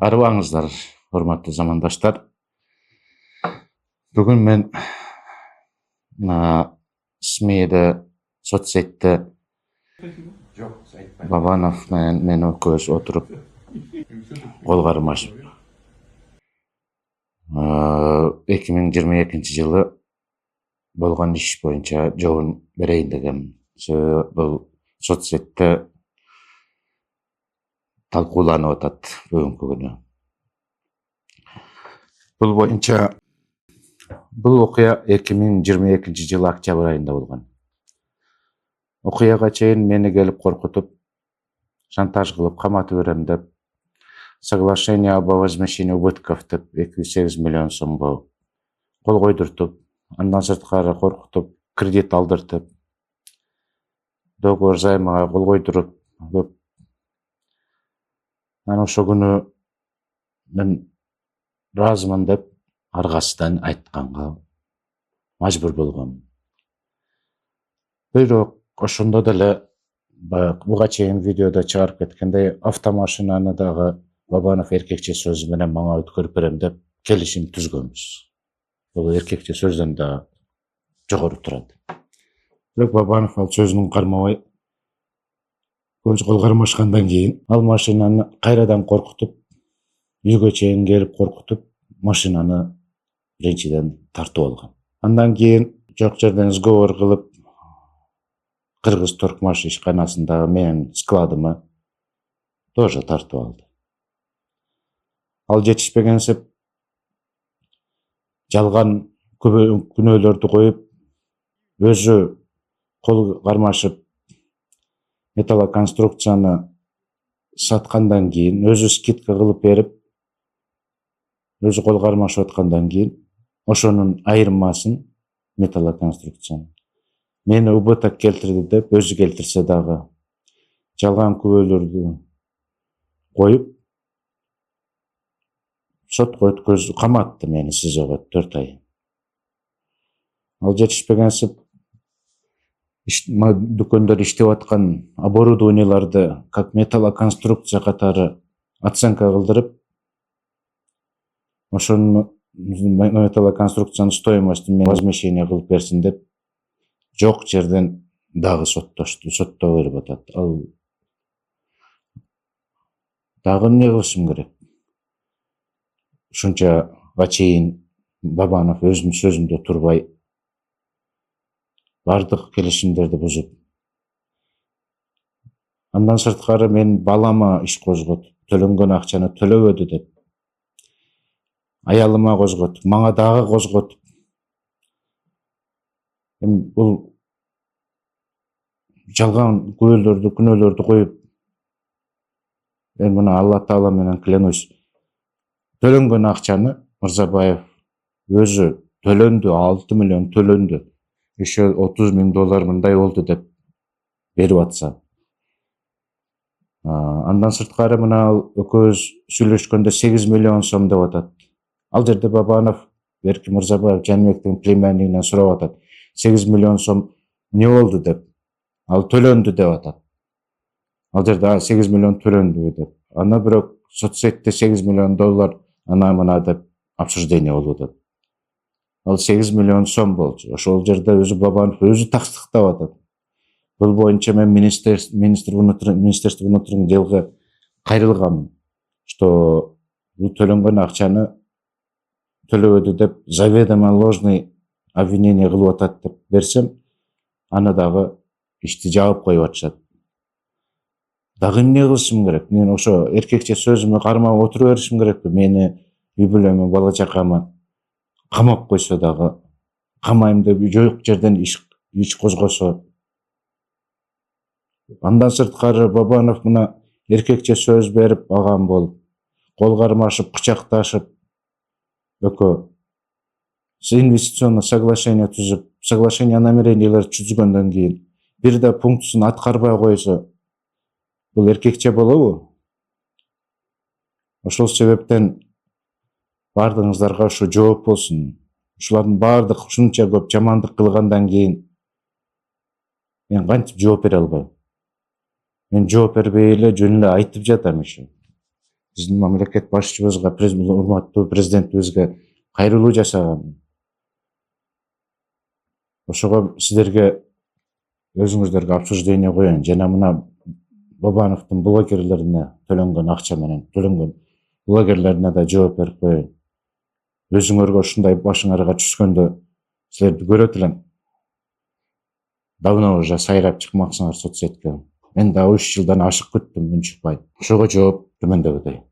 Арыбаңыздар, урматтуу замандаштар. Бүгүн мен СМИде, соцсетте Бабанов менен мен экөөбүз отуруп кол кармашып 2022-жылы болгон иш боюнча жообун берейин дегем. Себеби бул соцсетте талкууланып атат бүгүнкү күнү. Бул боюнча бул окуя 2022-жылы октябрь айында болгон. Окуяга чейин мени келип коркутуп, шантаж кылып каматып берем деп, соглашение об возмещении убытков деп 208 миллион сомго кол койдуртуп, андан сырткары коркутуп, кредит алдыртып, договор займага кол койдуруп, анан ошол күнү мен ыраазымын деп аргасыздан айтканга мажбур болгом. Бирок ошондо деле буга чейин видеодо чыгарып кеткендей, автомашинаны дагы Бабанов эркекче сөзү менен мага өткөрүп берем деп келишим түзгөнбүз. Бул эркекче сөздөн да жогору турат. Бирок Бабанов ал сөзүн кармабай, көз кол кармашкандан кийин ал машинаны кайрадан коркутуп, үйгө чейин келип коркутуп, машинаны биринчиден тартып алган. Андан кийин жок жерден сговор кылып, Кыргыз Торкмаш ишканасындагы менин складыма тоже тартып алды. Ал жетишпегенсип, жалган күнөөлөрдү коюп, өзү кол кармашып металлоконструкцияны саткандан кийин, өзү скидка кылып берип, өзү кол кармашып аткандан кийин, ошонун айырмасын металлоконструкцияны мени убыток келтирди деп өзү келтирсе дагы жалган күбөлөрдү коюп, сотко өткөзүп каматты мени СИЗОго 4 ай. Ал жетишпегенсип, дүкөндөр иштеп аткан оборудованияларды как металлоконструкция катары оценка кылдырып, ошонун металлоконструкциянын стоимостун мен возмещение кылып берсин деп жок жерден дагы соттоо берип атат. Ал дагы эмне кылышым керек? Ушунчага чейин Бабанов өзүнүн сөзүндө турбай, бардык келишимдерди бузуп, андан сырткары менин балама иш козготуп, төлөнгөн акчаны төлөбөдү деп, аялыма козготуп, мага дагы козготуп, бул жалган күнөөлөрдү коюп, мен мына Алла Таала менен клянусь, төлөнгөн акчаны Мырзабаев өзү төлөндү, 6 миллион төлөндү, еще 30 000 доллар мындай болду деп берип атса. Андан сырткары мына экөөбүз сүйлөшкөндө 8 миллион сом деп атат. Ал жерде Бабанов Берки Мырзабаев Жаныбектин племяннигинен сурап атат. 8 миллион сом не болду деп. Ал төлөндү деп атат. Ал жерде 8 миллион төлөндү деп. Ана бирок соцсетте 8 миллион доллар ана мына деп обсуждение болду деп. Ал 8 миллион сом болчу. Ошол жерде өзү Бабанов өзү тастыктап атат. Бул боюнча мен Министерство внутренних делге кайрылгам, что бул төлөнгөн акчаны төлөбөдү деп заведомо ложный обвинение кылып атат деп берсем, аны дагы ишти жаап коюп атышат. Дагы эмне кылышым керек? Мен ошо эркекче сөзүмө кармап отура беришим керекпи? Мени, үй бүлөмө, бала чакамы камап койсо дагы, камайм деп жок жерден иш козгосо. Андан сырткары Бабанов мына эркекче сөз берип алган болуп, кол кармашып, кучакташып, экөө инвестиционный соглашение түзүп, соглашение о намерениялар түзгөндөн кийин бир да пунктусун аткарбай койсо, бул эркекче болобу? Ошол себептен бардыгыңыздарга ушу жооп болсун. Ушулардын бардык ушунча көп жамандык кылгандан кийин мен кантип жооп бере албайм? Мен жооп бербей эле жөн эле айтып жатам еще. биздин мамлекет башчыбызга, урматтуу президентибизге кайрылуу жасаган. Ошого сиздерге өзүңүздөргө обсуждение коеюн. Жана мына Бабановдун блогерлерине төлөнгөн акча менен төлөнгөн блогерлерине да жооп берип коеюн. Өзүңөргө ушундай башыңарга түшкөндө силерди көрөт элем. Давно уже сайрап чыкмаксыңар соцсетке. Мен да 3 жылдан ашык күттүм, үн чыкпай. Ошого жооп төмөндөгүдөй.